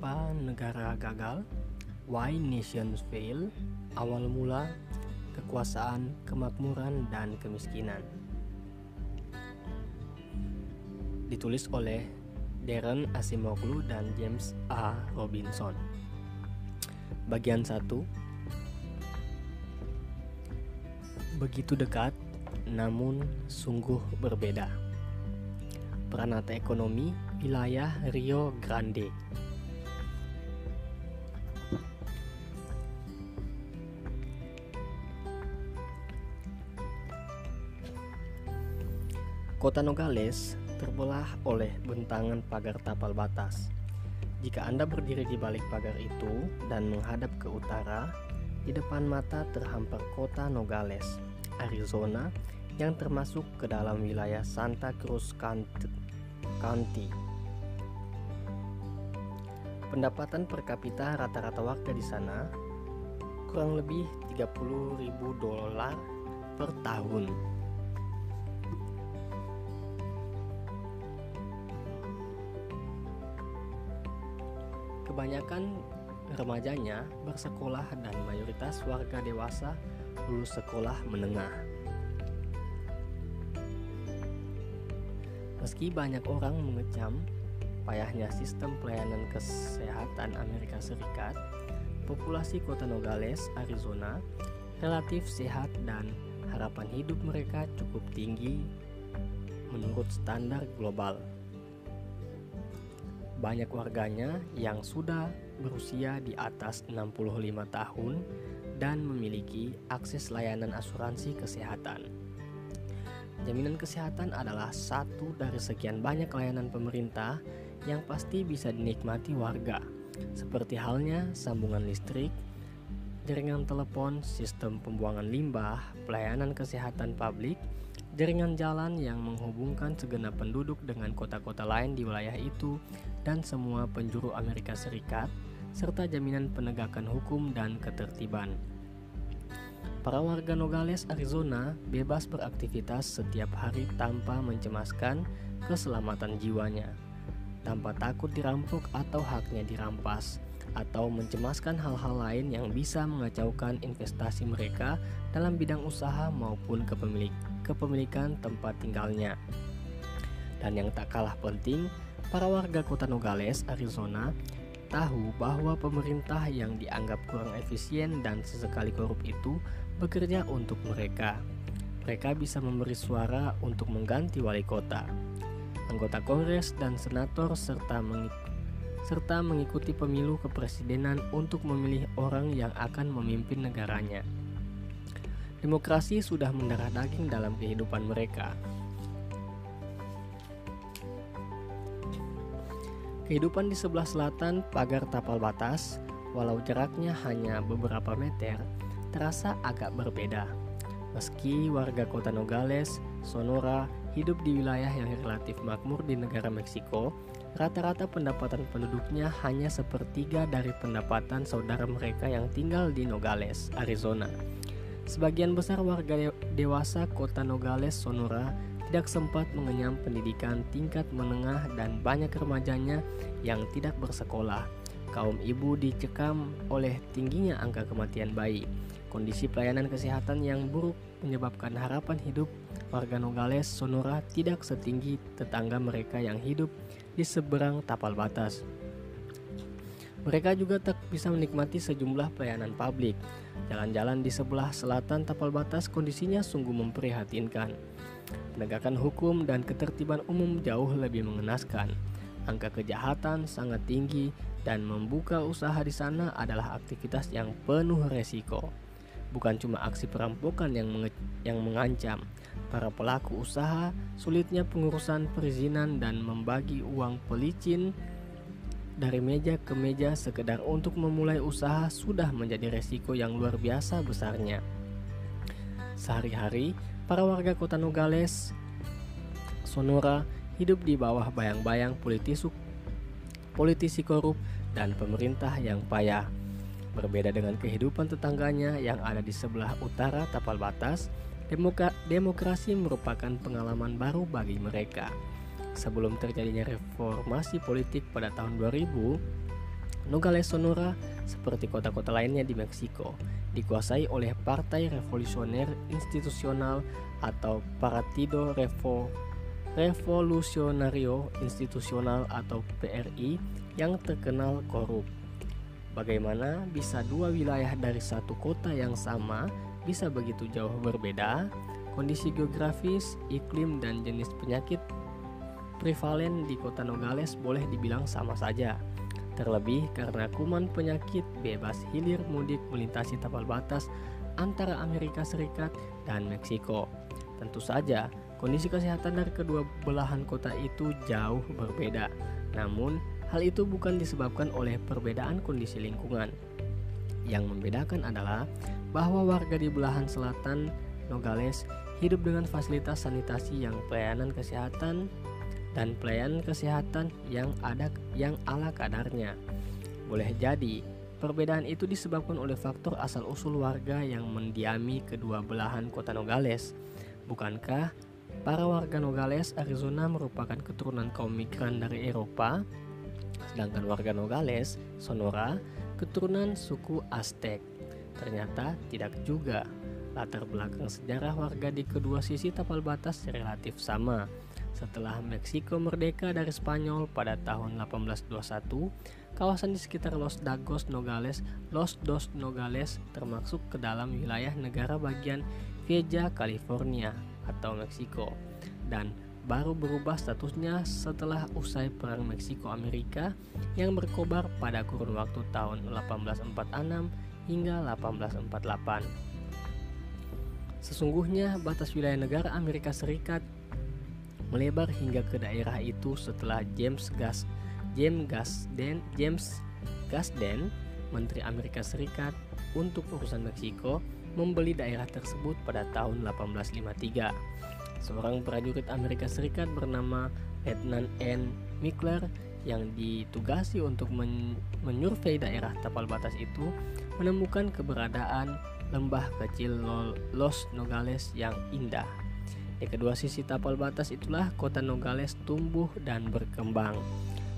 Kenapa negara gagal? Why nations fail? Awal mula, kekuasaan, kemakmuran, dan kemiskinan. Ditulis oleh Darren Acemoglu dan James A. Robinson. Bagian 1. Begitu dekat, namun sungguh berbeda. Peranata ekonomi wilayah Rio Grande. Kota Nogales terbelah oleh bentangan pagar tapal batas. Jika Anda berdiri di balik pagar itu dan menghadap ke utara, di depan mata terhampar kota Nogales, Arizona, yang termasuk ke dalam wilayah Santa Cruz County. Pendapatan per kapita rata-rata warga di sana kurang lebih $30.000 per tahun. Kebanyakan remajanya bersekolah dan mayoritas warga dewasa lulus sekolah menengah. Meski banyak orang mengecam payahnya sistem pelayanan kesehatan Amerika Serikat, populasi kota Nogales, Arizona relatif sehat dan harapan hidup mereka cukup tinggi menurut standar global. Banyak warganya yang sudah berusia di atas 65 tahun dan memiliki akses layanan asuransi kesehatan. Jaminan kesehatan adalah satu dari sekian banyak layanan pemerintah yang pasti bisa dinikmati warga, seperti halnya sambungan listrik, jaringan telepon, sistem pembuangan limbah, pelayanan kesehatan publik, jaringan jalan yang menghubungkan segenap penduduk dengan kota-kota lain di wilayah itu dan semua penjuru Amerika Serikat, serta jaminan penegakan hukum dan ketertiban. Para warga Nogales, Arizona bebas beraktivitas setiap hari tanpa mencemaskan keselamatan jiwanya, tanpa takut dirampok atau haknya dirampas, atau mencemaskan hal-hal lain yang bisa mengacaukan investasi mereka dalam bidang usaha maupun kepemilikan tempat tinggalnya. Dan yang tak kalah penting, para warga kota Nogales, Arizona tahu bahwa pemerintah yang dianggap kurang efisien dan sesekali korup itu bekerja untuk mereka. Mereka bisa memberi suara untuk mengganti wali kota, anggota Kongres dan senator serta mengikuti pemilu kepresidenan untuk memilih orang yang akan memimpin negaranya. Demokrasi sudah mendarah daging dalam kehidupan mereka. Kehidupan di sebelah selatan pagar tapal batas, walau jaraknya hanya beberapa meter, terasa agak berbeda. Meski warga kota Nogales, Sonora hidup di wilayah yang relatif makmur di negara Meksiko, rata-rata pendapatan penduduknya hanya sepertiga dari pendapatan saudara mereka yang tinggal di Nogales, Arizona. Sebagian besar warga dewasa kota Nogales, Sonora tidak sempat mengenyam pendidikan tingkat menengah dan banyak remajanya yang tidak bersekolah. Kaum ibu dicekam oleh tingginya angka kematian bayi. Kondisi pelayanan kesehatan yang buruk menyebabkan harapan hidup warga Nogales, Sonora tidak setinggi tetangga mereka yang hidup di seberang tapal batas. Mereka juga tak bisa menikmati sejumlah pelayanan publik. Jalan-jalan di sebelah selatan tapal batas kondisinya sungguh memprihatinkan. Penegakan hukum dan ketertiban umum jauh lebih mengenaskan. Angka kejahatan sangat tinggi dan membuka usaha di sana adalah aktivitas yang penuh resiko. Bukan cuma aksi perampokan yang mengancam para pelaku usaha, sulitnya pengurusan perizinan dan membagi uang pelicin dari meja ke meja sekedar untuk memulai usaha sudah menjadi resiko yang luar biasa besarnya. Sehari-hari, para warga kota Nogales, Sonora hidup di bawah bayang-bayang politisi korup dan pemerintah yang payah. Berbeda dengan kehidupan tetangganya yang ada di sebelah utara tapal batas, demokrasi merupakan pengalaman baru bagi mereka. Sebelum terjadinya reformasi politik pada tahun 2000, Nogales Sonora, seperti kota-kota lainnya di Meksiko, dikuasai oleh Partai Revolusioner Institusional atau Partido Revolusionario Institusional atau PRI yang terkenal korup. Bagaimana bisa dua wilayah dari satu kota yang sama bisa begitu jauh berbeda? Kondisi geografis, iklim, dan jenis penyakit prevalen di kota Nogales boleh dibilang sama saja. Terlebih karena kuman penyakit bebas hilir mudik melintasi tapal batas antara Amerika Serikat dan Meksiko. Tentu saja, kondisi kesehatan dari kedua belahan kota itu jauh berbeda. Namun, hal itu bukan disebabkan oleh perbedaan kondisi lingkungan. Yang membedakan adalah bahwa warga di belahan selatan Nogales hidup dengan fasilitas sanitasi yang pelayanan kesehatan dan pelayanan kesehatan yang ala kadarnya. Boleh jadi, perbedaan itu disebabkan oleh faktor asal-usul warga yang mendiami kedua belahan kota Nogales. Bukankah para warga Nogales, Arizona merupakan keturunan kaum migran dari Eropa, sedangkan warga Nogales, Sonora, keturunan suku Aztec? Ternyata tidak juga. Latar belakang sejarah warga di kedua sisi tapal batas relatif sama. Setelah Meksiko merdeka dari Spanyol pada tahun 1821, kawasan di sekitar Los Dos Nogales termasuk ke dalam wilayah negara bagian Vieja California atau Meksiko, dan baru berubah statusnya setelah usai Perang Meksiko-Amerika yang berkobar pada kurun waktu tahun 1846 hingga 1848. Sesungguhnya batas wilayah negara Amerika Serikat melebar hingga ke daerah itu setelah James Gadsden, Menteri Amerika Serikat untuk urusan Meksiko, membeli daerah tersebut pada tahun 1853. Seorang prajurit Amerika Serikat bernama Lieutenant N. Mikler yang ditugasi untuk menyurvei daerah tapal batas itu menemukan keberadaan lembah kecil Los Nogales yang indah. Di kedua sisi tapal batas itulah kota Nogales tumbuh dan berkembang.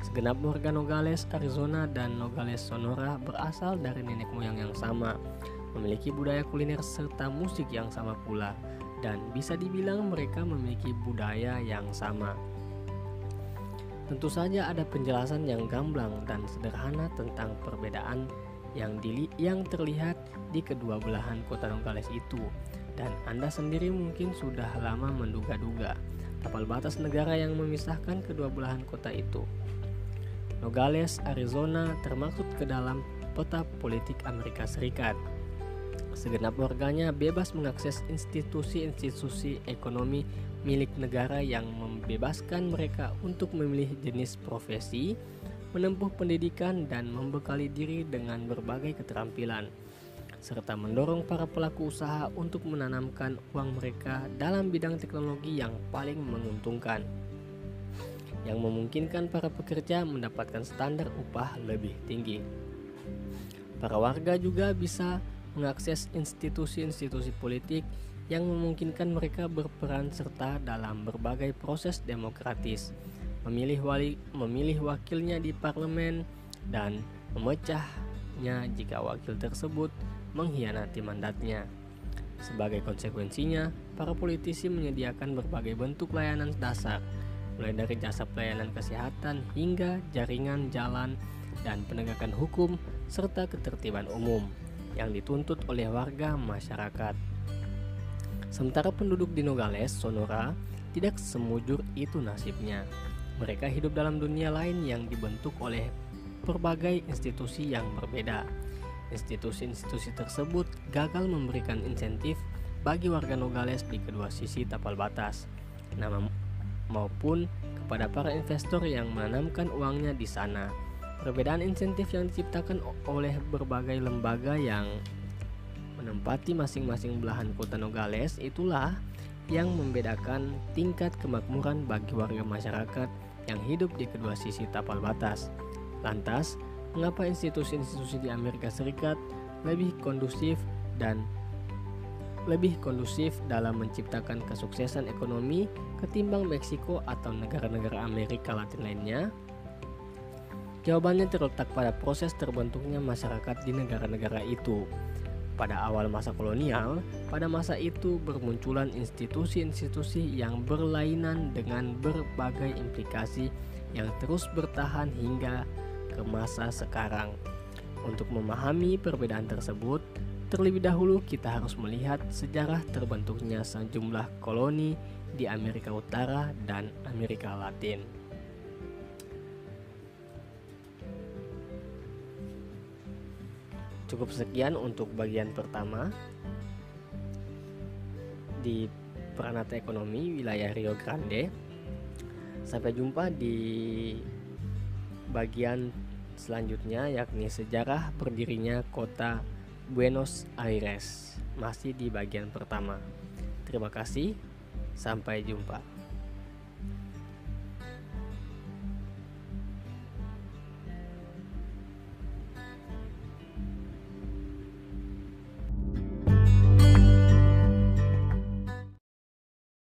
Segenap warga Nogales, Arizona, dan Nogales, Sonora berasal dari nenek moyang yang sama, memiliki budaya kuliner serta musik yang sama pula, dan bisa dibilang mereka memiliki budaya yang sama. Tentu saja ada penjelasan yang gamblang dan sederhana tentang perbedaan yang terlihat di kedua belahan kota Nogales itu. Dan Anda sendiri mungkin sudah lama menduga-duga tapal batas negara yang memisahkan kedua belahan kota itu. Nogales, Arizona termaksud ke dalam peta politik Amerika Serikat. Segenap warganya bebas mengakses institusi-institusi ekonomi milik negara yang membebaskan mereka untuk memilih jenis profesi, menempuh pendidikan, dan membekali diri dengan berbagai keterampilan, serta mendorong para pelaku usaha untuk menanamkan uang mereka dalam bidang teknologi yang paling menguntungkan, yang memungkinkan para pekerja mendapatkan standar upah lebih tinggi. Para warga juga bisa mengakses institusi-institusi politik yang memungkinkan mereka berperan serta dalam berbagai proses demokratis, memilih wakilnya di parlemen, dan memecahnya jika wakil tersebut mengkhianati mandatnya. Sebagai konsekuensinya, para politisi menyediakan berbagai bentuk layanan dasar, mulai dari jasa pelayanan kesehatan hingga jaringan jalan dan penegakan hukum serta ketertiban umum yang dituntut oleh warga masyarakat. Sementara penduduk di Nogales, Sonora, tidak semujur itu nasibnya. Mereka hidup dalam dunia lain yang dibentuk oleh berbagai institusi yang berbeda. Institusi-institusi tersebut gagal memberikan insentif bagi warga Nogales di kedua sisi tapal batas, maupun kepada para investor yang menanamkan uangnya di sana. Perbedaan insentif yang diciptakan oleh berbagai lembaga yang menempati masing-masing belahan kota Nogales itulah yang membedakan tingkat kemakmuran bagi warga masyarakat yang hidup di kedua sisi tapal batas. Lantas, mengapa institusi-institusi di Amerika Serikat lebih kondusif dalam menciptakan kesuksesan ekonomi ketimbang Meksiko atau negara-negara Amerika Latin lainnya? Jawabannya terletak pada proses terbentuknya masyarakat di negara-negara itu. Pada awal masa kolonial, pada masa itu bermunculan institusi-institusi yang berlainan dengan berbagai implikasi yang terus bertahan hingga ke masa sekarang. Untuk memahami perbedaan tersebut, terlebih dahulu kita harus melihat sejarah terbentuknya sejumlah koloni di Amerika Utara dan Amerika Latin. Cukup sekian untuk bagian pertama di Peranata Ekonomi Wilayah Rio Grande. Sampai jumpa di bagian selanjutnya, yakni sejarah berdirinya kota Buenos Aires, masih di bagian pertama. Terima kasih, sampai jumpa.